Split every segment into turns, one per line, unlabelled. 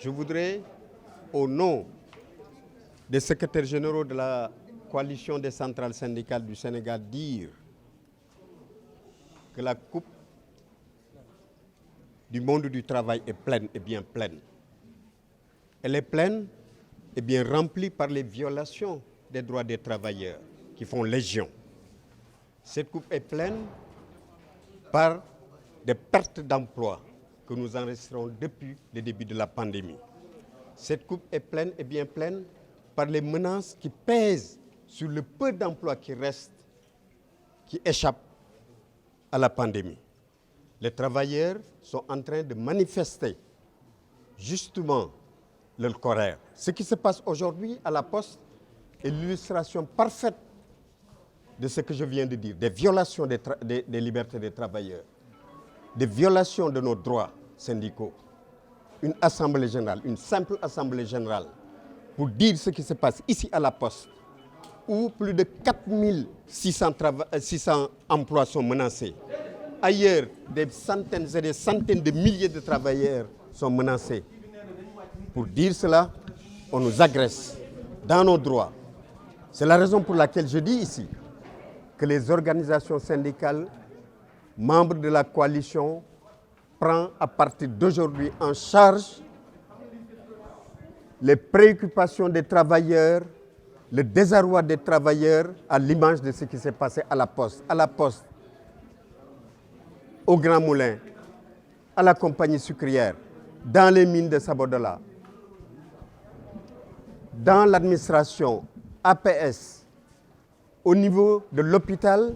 Je voudrais, au nom des secrétaires généraux de la coalition des centrales syndicales du Sénégal, dire que la coupe du monde du travail est pleine et bien pleine. Elle est pleine et bien remplie par les violations des droits des travailleurs qui font légion. Cette coupe est pleine par des pertes d'emplois que nous enregistrons depuis le début de la pandémie. Cette coupe est pleine et bien pleine par les menaces qui pèsent sur le peu d'emplois qui restent, qui échappent à la pandémie. Les travailleurs sont en train de manifester justement leur colère. Ce qui se passe aujourd'hui à la Poste est l'illustration parfaite de ce que je viens de dire, des violations des libertés des travailleurs, des violations de nos droits syndicaux. Une assemblée générale, une simple assemblée générale, pour dire ce qui se passe ici à la Poste, où plus de 4600 emplois sont menacés. Ailleurs, des centaines et des centaines de milliers de travailleurs sont menacés. Pour dire cela, on nous agresse dans nos droits. C'est la raison pour laquelle je dis ici que les organisations syndicales, membres de la coalition, prennent à partir d'aujourd'hui en charge les préoccupations des travailleurs, le désarroi des travailleurs à l'image de ce qui s'est passé à la Poste. À la Poste, au Grand Moulin, à la compagnie sucrière, dans les mines de Sabodala, dans l'administration APS, au niveau de l'hôpital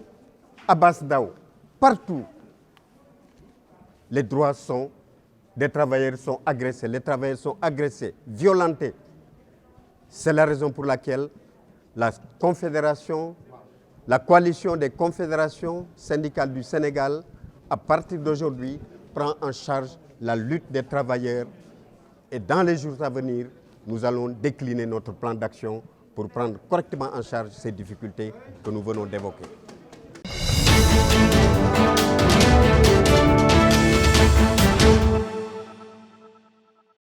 Abass Ndao, partout, les droits des travailleurs sont agressés, les travailleurs sont agressés, violentés. C'est la raison pour laquelle la coalition des confédérations syndicales du Sénégal, à partir d'aujourd'hui, prend en charge la lutte des travailleurs. Et dans les jours à venir, nous allons décliner notre plan d'action pour prendre correctement en charge ces difficultés que nous venons d'évoquer.